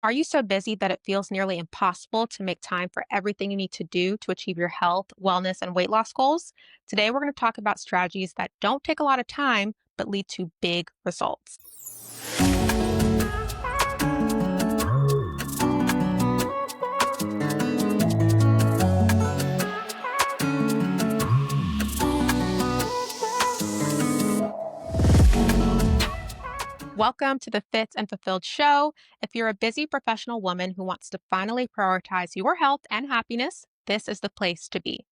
Are you so busy that it feels nearly impossible to make time for everything you need to do to achieve your health, wellness, and weight loss goals? Today, we're going to talk about strategies that don't take a lot of time but lead to big results. Welcome to the Fit and Fulfilled Show. If you're a busy professional woman who wants to finally prioritize your health and happiness, this is the place to be.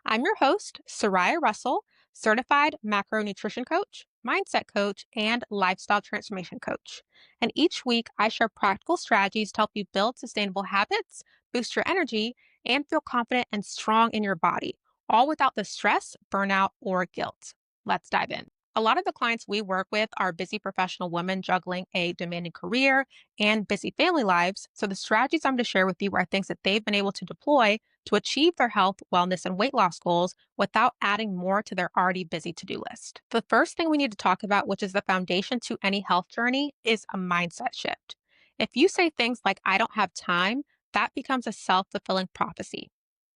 I'm your host, Soraya Russell, certified macronutrition coach, mindset coach, and lifestyle transformation coach. And each week, I share practical strategies to help you build sustainable habits, boost your energy, and feel confident and strong in your body, all without the stress, burnout, or guilt. Let's dive in. A lot of the clients we work with are busy professional women juggling a demanding career and busy family lives. So, the strategies I'm going to share with you are things that they've been able to deploy to achieve their health, wellness, and weight loss goals without adding more to their already busy to do list. The first thing we need to talk about, which is the foundation to any health journey, is a mindset shift. If you say things like, I don't have time, that becomes a self fulfilling prophecy.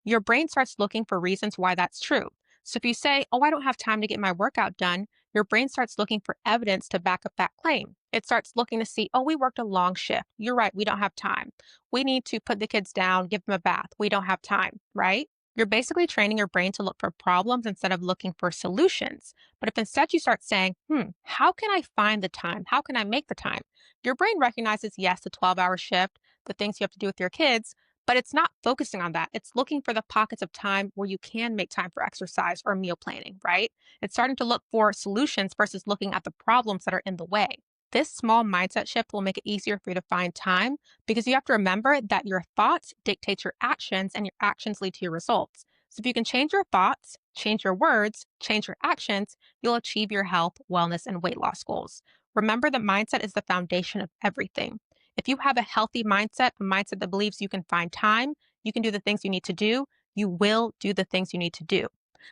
Your brain starts looking for reasons why that's true. So if you say, oh, I don't have time to get my workout done, your brain starts looking for evidence to back up that claim. It starts looking to see, oh, we worked a long shift. You're right, we don't have time. We need to put the kids down, give them a bath. We don't have time, right? You're basically training your brain to look for problems instead of looking for solutions. But if instead you start saying, how can I find the time? How can I make the time? Your brain recognizes, yes, the 12-hour shift, the things you have to do with your kids, but it's not focusing on that. It's looking for the pockets of time where you can make time for exercise or meal planning, right? It's starting to look for solutions versus looking at the problems that are in the way. This small mindset shift will make it easier for you to find time because you have to remember that your thoughts dictate your actions and your actions lead to your results. So if you can change your thoughts, change your words, change your actions, you'll achieve your health, wellness, and weight loss goals. Remember that mindset is the foundation of everything. If you have a healthy mindset, a mindset that believes you can find time, you can do the things you need to do, you will do the things you need to do.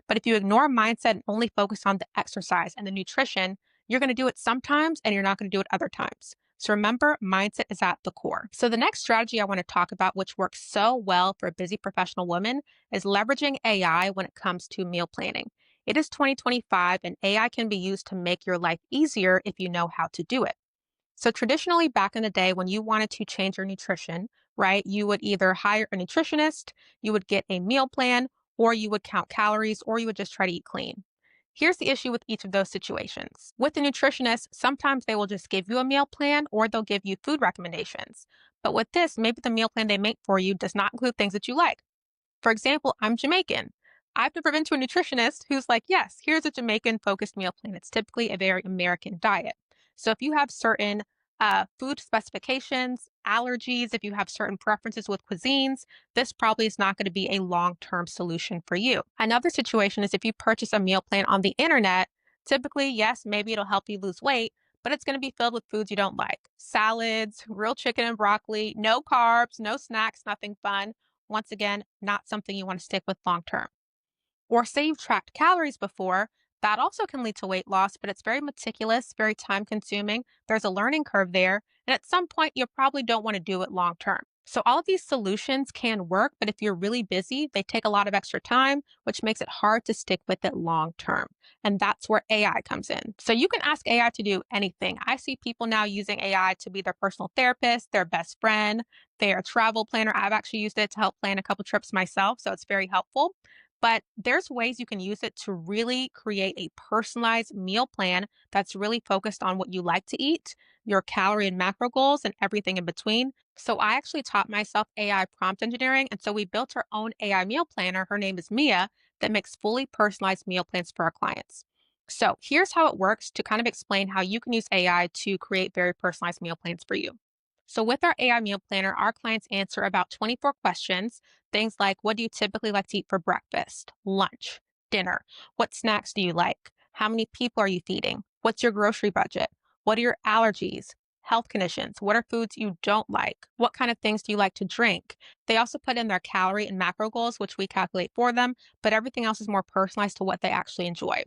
But if you ignore mindset and only focus on the exercise and the nutrition, you're going to do it sometimes and you're not going to do it other times. So remember, mindset is at the core. So the next strategy I want to talk about, which works so well for a busy professional woman, is leveraging AI when it comes to meal planning. It is 2025 and AI can be used to make your life easier if you know how to do it. So traditionally, back in the day, when you wanted to change your nutrition, right, you would either hire a nutritionist, you would get a meal plan, or you would count calories, or you would just try to eat clean. Here's the issue with each of those situations. With the nutritionist, sometimes they will just give you a meal plan or they'll give you food recommendations. But with this, maybe the meal plan they make for you does not include things that you like. For example, I'm Jamaican. I've never been to a nutritionist who's like, yes, here's a Jamaican focused meal plan. It's typically a very American diet. So if you have certain food specifications, allergies, if you have certain preferences with cuisines, this probably is not going to be a long term solution for you. Another situation is if you purchase a meal plan on the internet, typically, yes, maybe it'll help you lose weight, but it's going to be filled with foods you don't like salads, grilled chicken and broccoli, no carbs, no snacks, nothing fun. Once again, not something you want to stick with long term. Or say you've tracked calories before, that also can lead to weight loss, but it's very meticulous, very time consuming. There's a learning curve there. And at some point, you probably don't want to do it long term. So all of these solutions can work, but if you're really busy, they take a lot of extra time, which makes it hard to stick with it long term. And that's where AI comes in. So you can ask AI to do anything. I see people now using AI to be their personal therapist, their best friend, their travel planner. I've actually used it to help plan a couple trips myself, so it's very helpful. But there's ways you can use it to really create a personalized meal plan that's really focused on what you like to eat, your calorie and macro goals, and everything in between. So I actually taught myself AI prompt engineering. And so we built our own AI meal planner. Her name is Mia, that makes fully personalized meal plans for our clients. So here's how it works to kind of explain how you can use AI to create very personalized meal plans for you. So with our AI meal planner, our clients answer about 24 questions. Things like, what do you typically like to eat for breakfast, lunch, dinner? What snacks do you like? How many people are you feeding? What's your grocery budget? What are your allergies? Health conditions? What are foods you don't like? What kind of things do you like to drink? They also put in their calorie and macro goals, which we calculate for them, but everything else is more personalized to what they actually enjoy.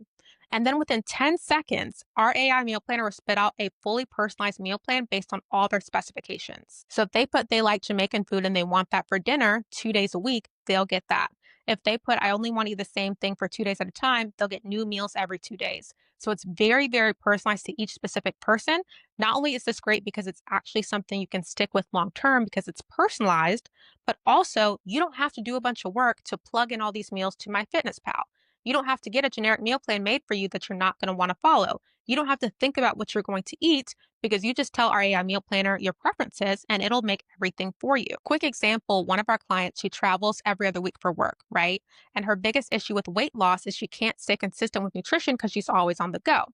And then within 10 seconds, our AI meal planner will spit out a fully personalized meal plan based on all their specifications. So if they put they like Jamaican food and they want that for dinner 2 days a week, they'll get that. If they put I only want to eat the same thing for 2 days at a time, they'll get new meals every 2 days. So it's very, very personalized to each specific person. Not only is this great because it's actually something you can stick with long term because it's personalized, but also you don't have to do a bunch of work to plug in all these meals to MyFitnessPal. You don't have to get a generic meal plan made for you that you're not going to want to follow. You don't have to think about what you're going to eat because you just tell our AI meal planner your preferences and it'll make everything for you. Quick example, one of our clients, she travels every other week for work, right? And her biggest issue with weight loss is she can't stay consistent with nutrition because she's always on the go.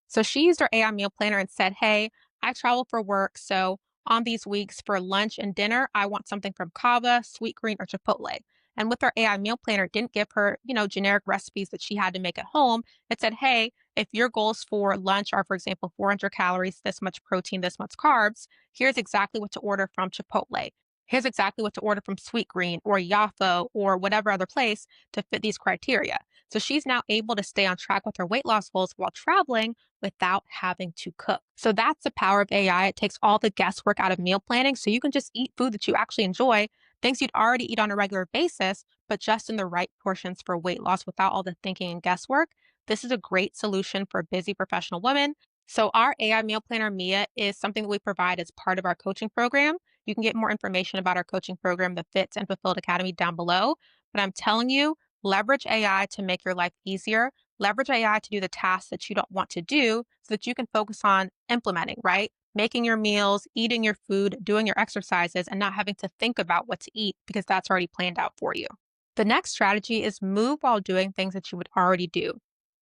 So she used her AI meal planner and said, hey, I travel for work. So on these weeks for lunch and dinner, I want something from Kava, Sweet Green, or Chipotle. And with our AI meal planner, it didn't give her, generic recipes that she had to make at home. It said, hey, if your goals for lunch are, for example, 400 calories, this much protein, this much carbs, here's exactly what to order from Chipotle. Here's exactly what to order from Sweet Green or Yafo or whatever other place to fit these criteria. So she's now able to stay on track with her weight loss goals while traveling without having to cook. So that's the power of AI. It takes all the guesswork out of meal planning so you can just eat food that you actually enjoy, things you'd already eat on a regular basis, but just in the right portions for weight loss without all the thinking and guesswork. This is a great solution for busy professional women. So our AI meal planner, Mia, is something that we provide as part of our coaching program. You can get more information about our coaching program, the Fit and Fulfilled Academy, down below. But I'm telling you, leverage AI to make your life easier. Leverage AI to do the tasks that you don't want to do so that you can focus on implementing, right? Making your meals, eating your food, doing your exercises, and not having to think about what to eat because that's already planned out for you. The next strategy is move while doing things that you would already do.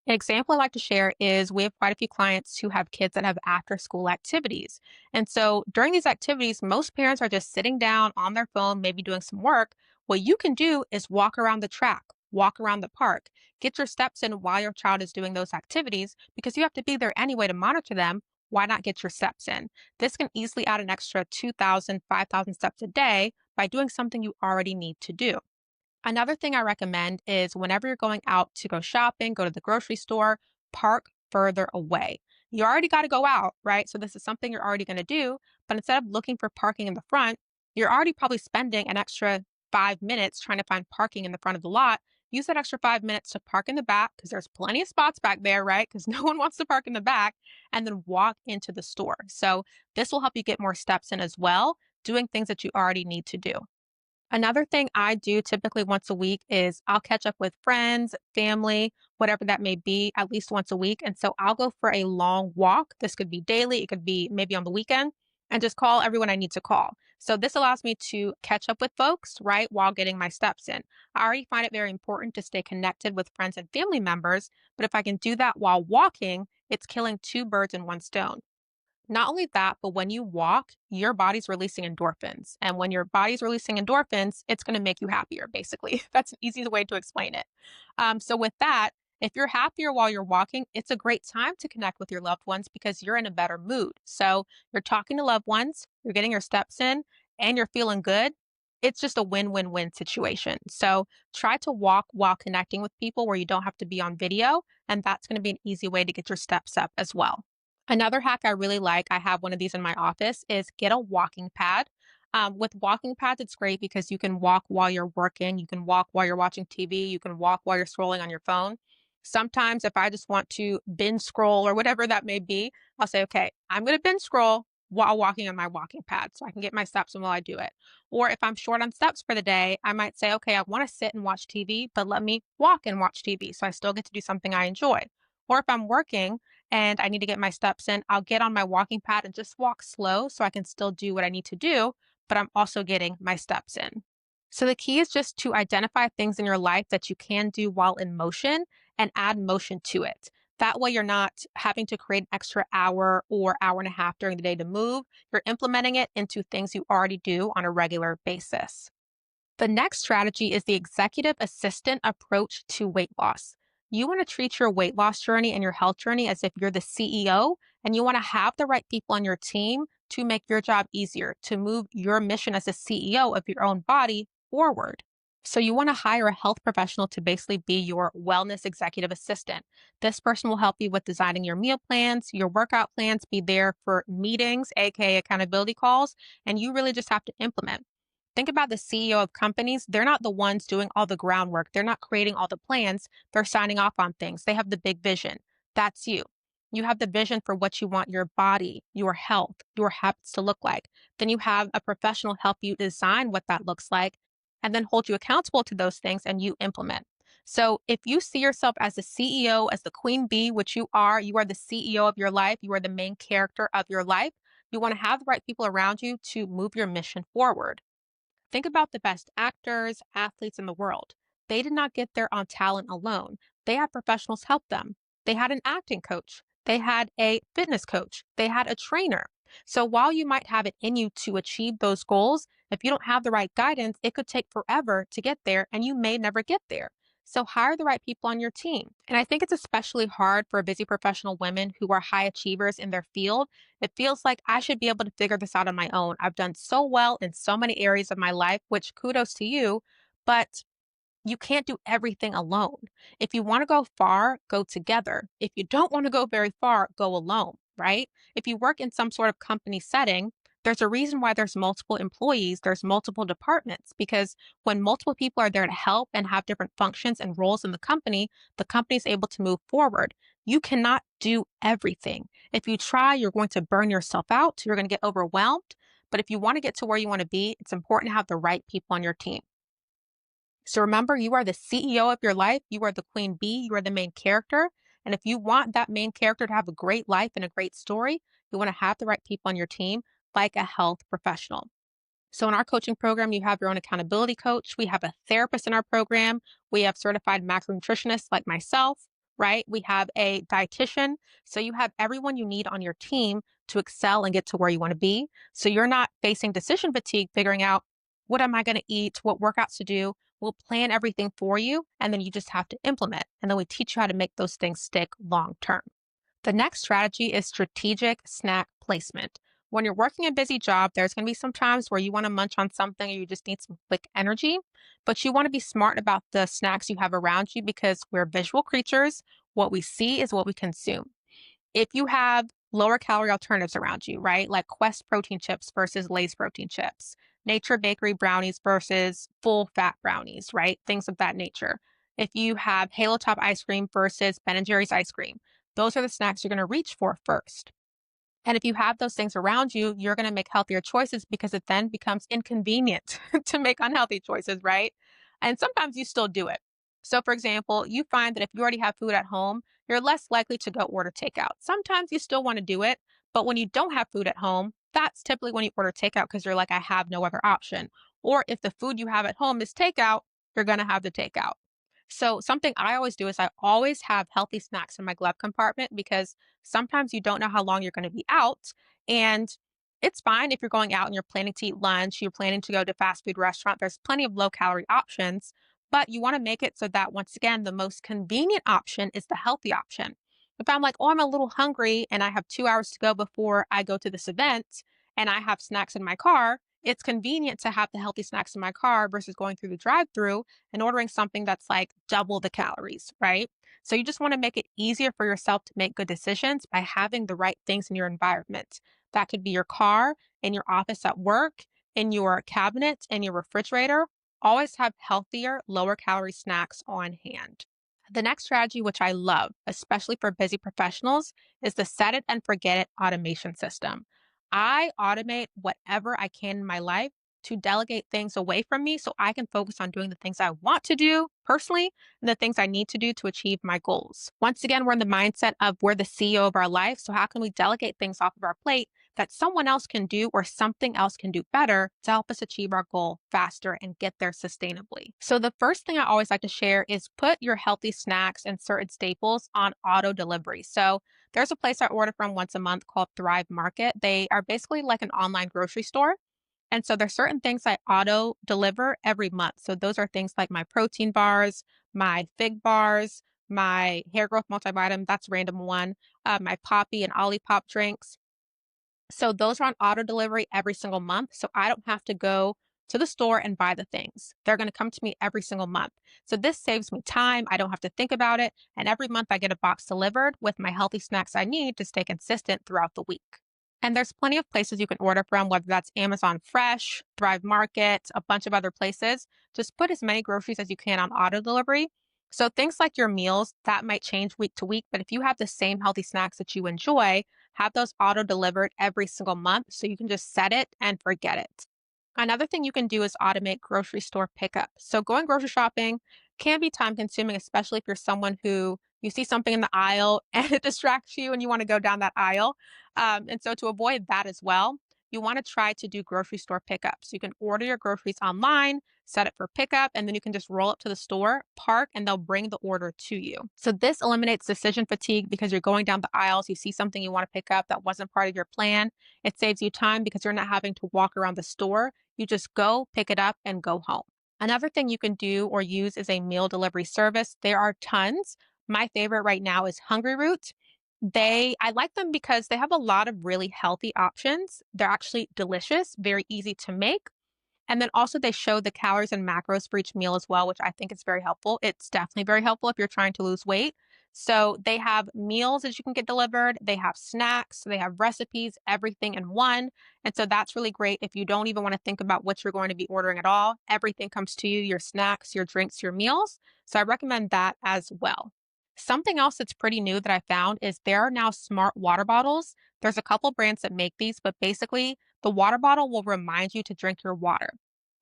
An example I like to share is we have quite a few clients who have kids that have after school activities. And so during these activities, most parents are just sitting down on their phone, maybe doing some work. What you can do is walk around the track, walk around the park, get your steps in while your child is doing those activities because you have to be there anyway to monitor them. Why not get your steps in? This can easily add an extra 2,000, 5,000 steps a day by doing something you already need to do. Another thing I recommend is whenever you're going out to go shopping, go to the grocery store, park further away. You already got to go out, right? So this is something you're already going to do. But instead of looking for parking in the front, you're already probably spending an extra 5 minutes trying to find parking in the front of the lot. Use that extra 5 minutes to park in the back because there's plenty of spots back there, right? Because no one wants to park in the back and then walk into the store. So this will help you get more steps in as well, doing things that you already need to do. Another thing I do typically once a week is I'll catch up with friends, family, whatever that may be, at least once a week. And so I'll go for a long walk. This could be daily, it could be maybe on the weekend, and just call everyone I need to call. So this allows me to catch up with folks, right, while getting my steps in. I already find it very important to stay connected with friends and family members, but if I can do that while walking, it's killing two birds in one stone. Not only that, but when you walk, your body's releasing endorphins. And when your body's releasing endorphins, it's going to make you happier, basically. That's an easy way to explain it. So, with that, if you're happier while you're walking, it's a great time to connect with your loved ones because you're in a better mood. So, you're talking to loved ones, you're getting your steps in, and you're feeling good. It's just a win win win situation. So, try to walk while connecting with people where you don't have to be on video. And that's going to be an easy way to get your steps up as well. Another hack I really like, I have one of these in my office, is get a walking pad. With walking pads, it's great because you can walk while you're working, you can walk while you're watching TV, you can walk while you're scrolling on your phone. Sometimes, if I just want to binge scroll or whatever that may be, I'll say, okay, I'm going to binge scroll while walking on my walking pad so I can get my steps in while I do it. Or if I'm short on steps for the day, I might say, okay, I want to sit and watch TV, but let me walk and watch TV so I still get to do something I enjoy. Or if I'm working, and I need to get my steps in, I'll get on my walking pad and just walk slow so I can still do what I need to do, but I'm also getting my steps in. So the key is just to identify things in your life that you can do while in motion and add motion to it. That way you're not having to create an extra hour or hour and a half during the day to move. You're implementing it into things you already do on a regular basis. The next strategy is the executive assistant approach to weight loss. You want to treat your weight loss journey and your health journey as if you're the CEO, and you want to have the right people on your team to make your job easier, to move your mission as a CEO of your own body forward. So you want to hire a health professional to basically be your wellness executive assistant. This person will help you with designing your meal plans, your workout plans, be there for meetings, aka accountability calls, and you really just have to implement. Think about the CEO of companies. They're not the ones doing all the groundwork. They're not creating all the plans. They're signing off on things. They have the big vision. That's you. You have the vision for what you want your body, your health, your habits to look like. Then you have a professional help you design what that looks like and then hold you accountable to those things and you implement. So if you see yourself as the CEO, as the queen bee, which you are the CEO of your life, you are the main character of your life. You want to have the right people around you to move your mission forward. Think about the best actors, athletes in the world. They did not get there on talent alone. They had professionals help them. They had an acting coach. They had a fitness coach. They had a trainer. So while you might have it in you to achieve those goals, if you don't have the right guidance, it could take forever to get there and you may never get there. So hire the right people on your team. And I think it's especially hard for busy professional women who are high achievers in their field. It feels like I should be able to figure this out on my own. I've done so well in so many areas of my life, which kudos to you, but you can't do everything alone. If you want to go far, go together. If you don't want to go very far, go alone, right? If you work in some sort of company setting, there's a reason why there's multiple employees, there's multiple departments, because when multiple people are there to help and have different functions and roles in the company is able to move forward. You cannot do everything. If you try, you're going to burn yourself out, you're going to get overwhelmed. But if you want to get to where you want to be, it's important to have the right people on your team. So remember, you are the CEO of your life. You are the queen bee. You are the main character. And if you want that main character to have a great life and a great story, you want to have the right people on your team, like a health professional. So in our coaching program, you have your own accountability coach. We have a therapist in our program. We have certified macronutritionists like myself, right? We have a dietitian. So you have everyone you need on your team to excel and get to where you want to be. So you're not facing decision fatigue, figuring out what am I going to eat, what workouts to do. We'll plan everything for you, and then you just have to implement. And then we teach you how to make those things stick long term. The next strategy is strategic snack placement. When you're working a busy job, there's going to be some times where you want to munch on something or you just need some quick energy, but you want to be smart about the snacks you have around you because we're visual creatures. What we see is what we consume. If you have lower calorie alternatives around you, right? Like Quest protein chips versus Lay's protein chips, Nature Bakery brownies versus full fat brownies, right? Things of that nature. If you have Halo Top ice cream versus Ben and Jerry's ice cream, those are the snacks you're going to reach for first. And if you have those things around you, you're going to make healthier choices because it then becomes inconvenient to make unhealthy choices, right? And sometimes you still do it. So, for example, you find that if you already have food at home, you're less likely to go order takeout. Sometimes you still want to do it, but when you don't have food at home, that's typically when you order takeout because you're like, I have no other option. Or if the food you have at home is takeout, you're going to have the takeout. So, something I always do is I always have healthy snacks in my glove compartment because sometimes you don't know how long you're going to be out. And it's fine if you're going out and you're planning to eat lunch, you're planning to go to fast food restaurant. There's plenty of low calorie options, but you want to make it so that once again, the most convenient option is the healthy option. If I'm like, oh, I'm a little hungry and I have 2 hours to go before I go to this event and I have snacks in my car, it's convenient to have the healthy snacks in my car versus going through the drive through and ordering something that's like double the calories, right? So you just want to make it easier for yourself to make good decisions by having the right things in your environment. That could be your car, in your office at work, in your cabinet, in your refrigerator. Always have healthier, lower calorie snacks on hand. The next strategy, which I love, especially for busy professionals, is the set it and forget it automation system. I automate whatever I can in my life to delegate things away from me so I can focus on doing the things I want to do personally and the things I need to do to achieve my goals. Once again, we're in the mindset of we're the CEO of our life. So, how can we delegate things off of our plate that someone else can do or something else can do better to help us achieve our goal faster and get there sustainably? So, the first thing I always like to share is put your healthy snacks and certain staples on auto delivery. So, there's a place I order from once a month called Thrive Market. They are basically like an online grocery store. And so there's certain things I auto deliver every month. So those are things like my protein bars, my fig bars, my hair growth multivitamin, that's random one, my poppy and Olipop drinks. So those are on auto delivery every single month. So I don't have to go to the store and buy the things. They're going to come to me every single month. So this saves me time. I don't have to think about it. And every month I get a box delivered with my healthy snacks I need to stay consistent throughout the week. And there's plenty of places you can order from, whether that's Amazon Fresh, Thrive Market, a bunch of other places. Just put as many groceries as you can on auto delivery. So things like your meals, that might change week to week, but if you have the same healthy snacks that you enjoy, have those auto delivered every single month so you can just set it and forget it. Another thing you can do is automate grocery store pickup. So going grocery shopping can be time consuming, especially if you're someone who you see something in the aisle and it distracts you and you want to go down that aisle. And so to avoid that as well, you want to try to do grocery store pickup. So you can order your groceries online, set it for pickup, and then you can just roll up to the store, park, and they'll bring the order to you. So this eliminates decision fatigue because you're going down the aisles, you see something you want to pick up that wasn't part of your plan. It saves you time because you're not having to walk around the store. You just go, pick it up, and go home. Another thing you can do or use is a meal delivery service. There are tons. My favorite right now is Hungry Root. I like them because they have a lot of really healthy options. They're actually delicious, very easy to make. And then also they show the calories and macros for each meal as well, which I think is very helpful. It's definitely very helpful if you're trying to lose weight. So they have meals that you can get delivered, they have snacks, they have recipes, everything in one. And so that's really great if you don't even want to think about what you're going to be ordering at all. Everything comes to you, your snacks, your drinks, your meals. So I recommend that as well. Something else that's pretty new that I found is there are now smart water bottles. There's a couple brands that make these, but basically the water bottle will remind you to drink your water.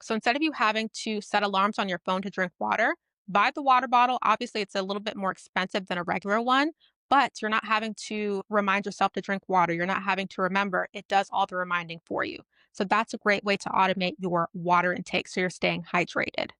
So instead of you having to set alarms on your phone to drink water, buy the water bottle. Obviously, it's a little bit more expensive than a regular one, but you're not having to remind yourself to drink water. You're not having to remember. It does all the reminding for you. So that's a great way to automate your water intake so you're staying hydrated.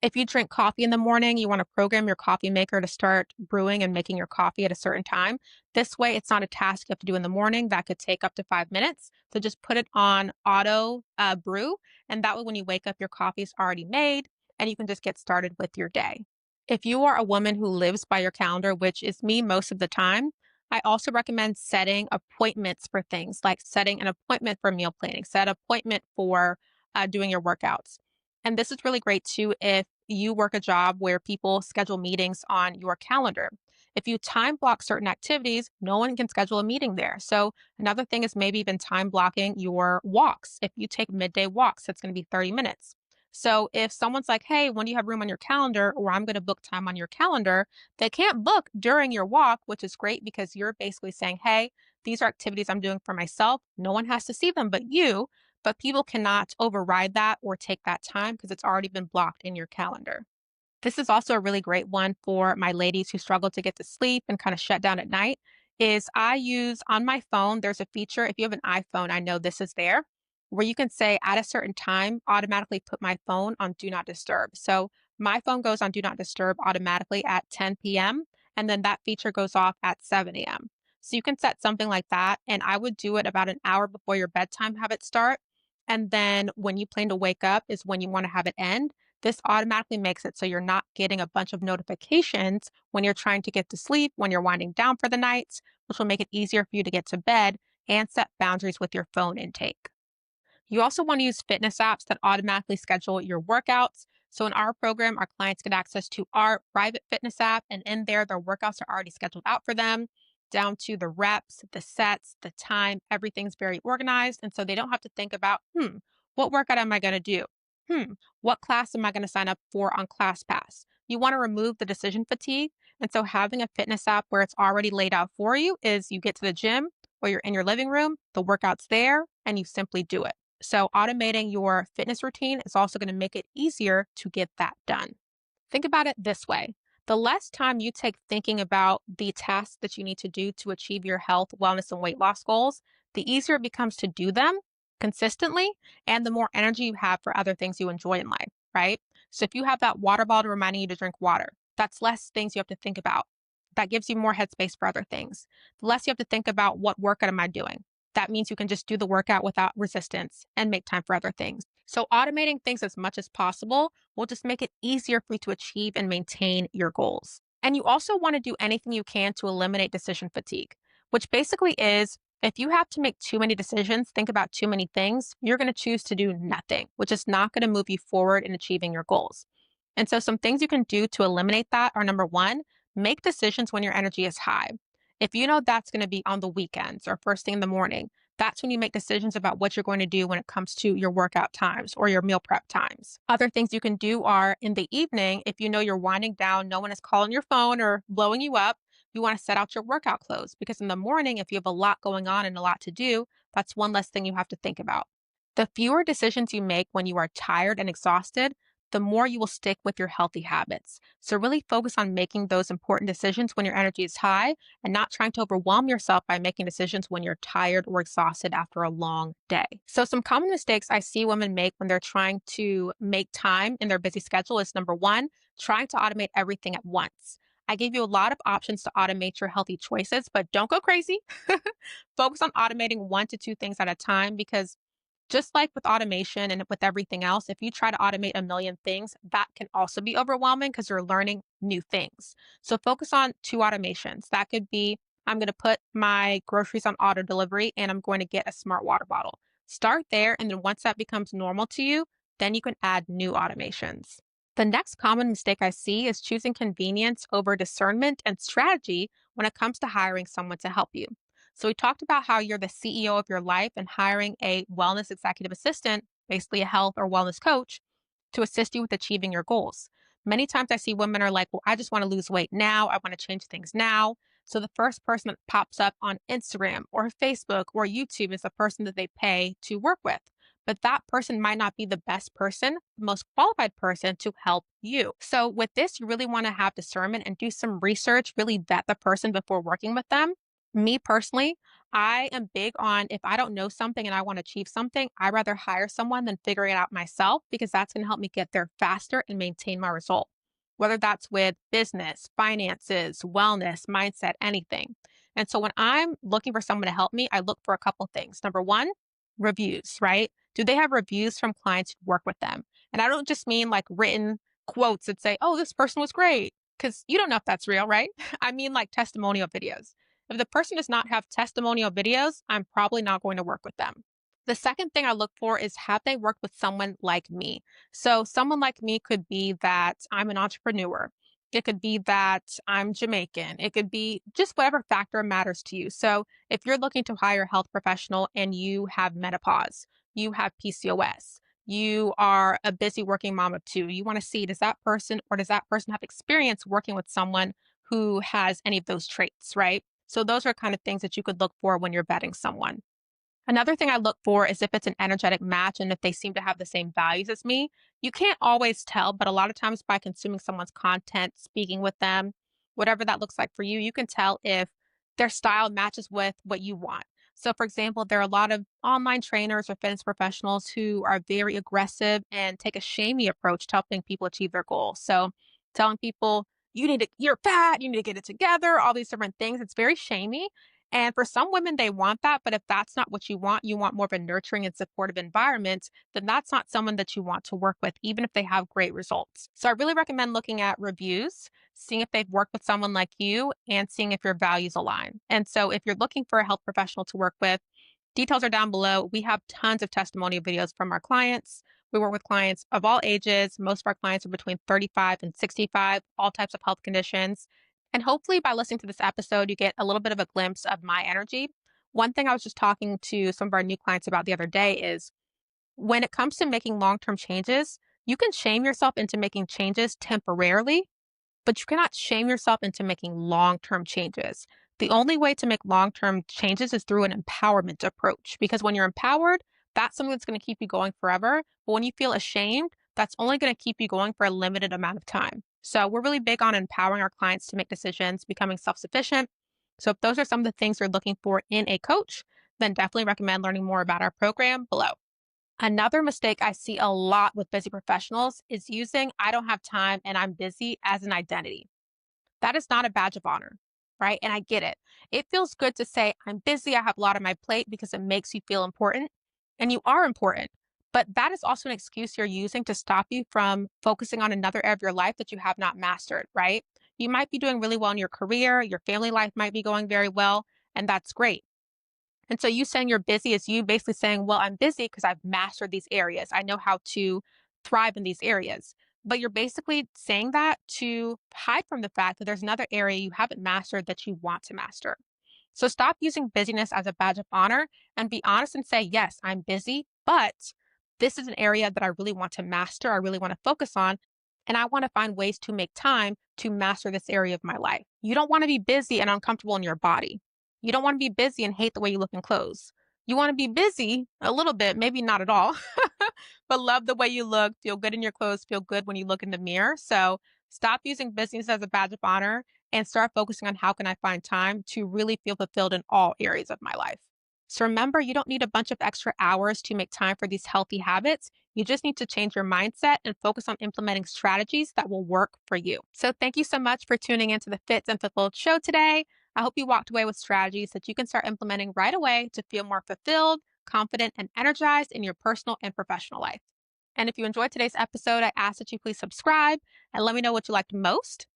If you drink coffee in the morning, you want to program your coffee maker to start brewing and making your coffee at a certain time. This way, it's not a task you have to do in the morning that could take up to 5 minutes. So just put it on auto brew. And that way, when you wake up, your coffee is already made and you can just get started with your day. If you are a woman who lives by your calendar, which is me most of the time, I also recommend setting appointments for things like setting an appointment for meal planning, set an appointment for doing your workouts. And this is really great too if you work a job where people schedule meetings on your calendar. If you time block certain activities, no one can schedule a meeting there. So another thing is maybe even time blocking your walks. If you take midday walks, that's going to be 30 minutes. So if someone's like, hey, when do you have room on your calendar? Or I'm going to book time on your calendar, they can't book during your walk, which is great because you're basically saying, hey, these are activities I'm doing for myself. No one has to see them but you. But people cannot override that or take that time because it's already been blocked in your calendar. This is also a really great one for my ladies who struggle to get to sleep and kind of shut down at night. Is I use on my phone, there's a feature. If you have an iPhone, I know this is there, where you can say at a certain time, automatically put my phone on do not disturb. So my phone goes on do not disturb automatically at 10 p.m. And then that feature goes off at 7 a.m. So you can set something like that. And I would do it about an hour before your bedtime, have it start. And then when you plan to wake up is when you want to have it end. This automatically makes it so you're not getting a bunch of notifications when you're trying to get to sleep, when you're winding down for the night, which will make it easier for you to get to bed and set boundaries with your phone intake. You also want to use fitness apps that automatically schedule your workouts. So in our program, our clients get access to our private fitness app, and in there, their workouts are already scheduled out for them, down to the reps, the sets, the time. Everything's very organized. And so they don't have to think about, what workout am I going to do? What class am I going to sign up for on ClassPass? You want to remove the decision fatigue. And so having a fitness app where it's already laid out for you is you get to the gym or you're in your living room, the workout's there, and you simply do it. So automating your fitness routine is also going to make it easier to get that done. Think about it this way. The less time you take thinking about the tasks that you need to do to achieve your health, wellness, and weight loss goals, the easier it becomes to do them consistently and the more energy you have for other things you enjoy in life, right? So if you have that water bottle reminding you to drink water, that's less things you have to think about. That gives you more headspace for other things. The less you have to think about what workout am I doing? That means you can just do the workout without resistance and make time for other things. So automating things as much as possible will just make it easier for you to achieve and maintain your goals. And you also want to do anything you can to eliminate decision fatigue, which basically is If you have to make too many decisions, think about too many things, you're going to choose to do nothing, which is not going to move you forward in achieving your goals. And so, some things you can do to eliminate that are number one, make decisions when your energy is high. If you know that's going to be on the weekends or first thing in the morning, that's when you make decisions about what you're going to do when it comes to your workout times or your meal prep times. Other things you can do are in the evening, if you know you're winding down, no one is calling your phone or blowing you up, you want to set out your workout clothes because in the morning, if you have a lot going on and a lot to do, that's one less thing you have to think about. The fewer decisions you make when you are tired and exhausted, the more you will stick with your healthy habits. So, really focus on making those important decisions when your energy is high and not trying to overwhelm yourself by making decisions when you're tired or exhausted after a long day. So, some common mistakes I see women make when they're trying to make time in their busy schedule is number one, trying to automate everything at once. I gave you a lot of options to automate your healthy choices, but don't go crazy. Focus on automating one to two things at a time because just like with automation and with everything else, if you try to automate a million things, that can also be overwhelming because you're learning new things. So focus on two automations. That could be I'm going to put my groceries on auto delivery and I'm going to get a smart water bottle. Start there. And then once that becomes normal to you, then you can add new automations. The next common mistake I see is choosing convenience over discernment and strategy when it comes to hiring someone to help you. So we talked about how you're the CEO of your life and hiring a wellness executive assistant, basically a health or wellness coach, to assist you with achieving your goals. Many times I see women are like, well, I just want to lose weight now. I want to change things now. So the first person that pops up on Instagram or Facebook or YouTube is the person that they pay to work with. But that person might not be the best person, the most qualified person to help you. So with this, you really want to have discernment and do some research, really vet the person before working with them. Me personally, I am big on if I don't know something and I want to achieve something, I'd rather hire someone than figure it out myself because that's going to help me get there faster and maintain my result. Whether that's with business, finances, wellness, mindset, anything. And so when I'm looking for someone to help me, I look for a couple things. Number one, reviews, right? Do they have reviews from clients who work with them? And I don't just mean like written quotes that say, oh, this person was great, because you don't know if that's real, right? I mean like testimonial videos. If the person does not have testimonial videos, I'm probably not going to work with them. The second thing I look for is have they worked with someone like me? So, someone like me could be that I'm an entrepreneur. It could be that I'm Jamaican. It could be just whatever factor matters to you. So, if you're looking to hire a health professional and you have menopause, you have PCOS, you are a busy working mom of two, you want to see does that person or does that person have experience working with someone who has any of those traits, right? So those are kind of things that you could look for when you're vetting someone. Another thing I look for is if it's an energetic match and if they seem to have the same values as me. You can't always tell, but a lot of times by consuming someone's content, speaking with them, whatever that looks like for you, you can tell if their style matches with what you want. So, for example, there are a lot of online trainers or fitness professionals who are very aggressive and take a shamey approach to helping people achieve their goals. So, telling people, you're fat, you need to get it together, all these different things. It's very shamey. And for some women, they want that. But if that's not what you want more of a nurturing and supportive environment, then that's not someone that you want to work with, even if they have great results. So I really recommend looking at reviews, seeing if they've worked with someone like you, and seeing if your values align. And so if you're looking for a health professional to work with, details are down below. We have tons of testimonial videos from our clients. We work with clients of all ages. Most of our clients are between 35 and 65, all types of health conditions. And hopefully, by listening to this episode, you get a little bit of a glimpse of my energy. One thing I was just talking to some of our new clients about the other day is when it comes to making long term changes, you can shame yourself into making changes temporarily, but you cannot shame yourself into making long term changes. The only way to make long term changes is through an empowerment approach because when you're empowered, that's something that's going to keep you going forever. But when you feel ashamed, that's only going to keep you going for a limited amount of time. So we're really big on empowering our clients to make decisions, becoming self sufficient. So if those are some of the things you're looking for in a coach, then definitely recommend learning more about our program below. Another mistake I see a lot with busy professionals is using I don't have time and I'm busy as an identity. That is not a badge of honor, right? And I get it. It feels good to say, I'm busy, I have a lot on my plate because it makes you feel important. And you are important. But that is also an excuse you're using to stop you from focusing on another area of your life that you have not mastered, right? You might be doing really well in your career, your family life might be going very well, and that's great. And so you saying you're busy is you basically saying, well, I'm busy because I've mastered these areas. I know how to thrive in these areas. But you're basically saying that to hide from the fact that there's another area you haven't mastered that you want to master. So stop using busyness as a badge of honor and be honest and say, yes, I'm busy, but this is an area that I really want to master. I really want to focus on. And I want to find ways to make time to master this area of my life. You don't want to be busy and uncomfortable in your body. You don't want to be busy and hate the way you look in clothes. You want to be busy a little bit, maybe not at all, but love the way you look, feel good in your clothes, feel good when you look in the mirror. So stop using business as a badge of honor and start focusing on how can I find time to really feel fulfilled in all areas of my life. So remember, you don't need a bunch of extra hours to make time for these healthy habits. You just need to change your mindset and focus on implementing strategies that will work for you. So thank you so much for tuning into the Fit and Fulfilled show today. I hope you walked away with strategies that you can start implementing right away to feel more fulfilled, confident, and energized in your personal and professional life. And if you enjoyed today's episode, I ask that you please subscribe and let me know what you liked most.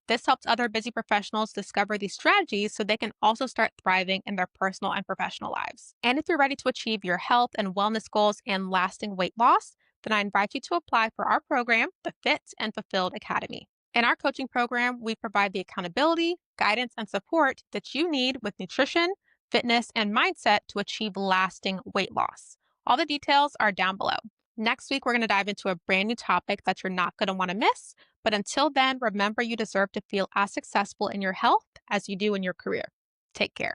This helps other busy professionals discover these strategies so they can also start thriving in their personal and professional lives. And if you're ready to achieve your health and wellness goals and lasting weight loss, then I invite you to apply for our program, the Fit and Fulfilled Academy. In our coaching program, we provide the accountability, guidance, and support that you need with nutrition, fitness, and mindset to achieve lasting weight loss. All the details are down below. Next week, we're going to dive into a brand new topic that you're not going to want to miss. But until then, remember you deserve to feel as successful in your health as you do in your career. Take care.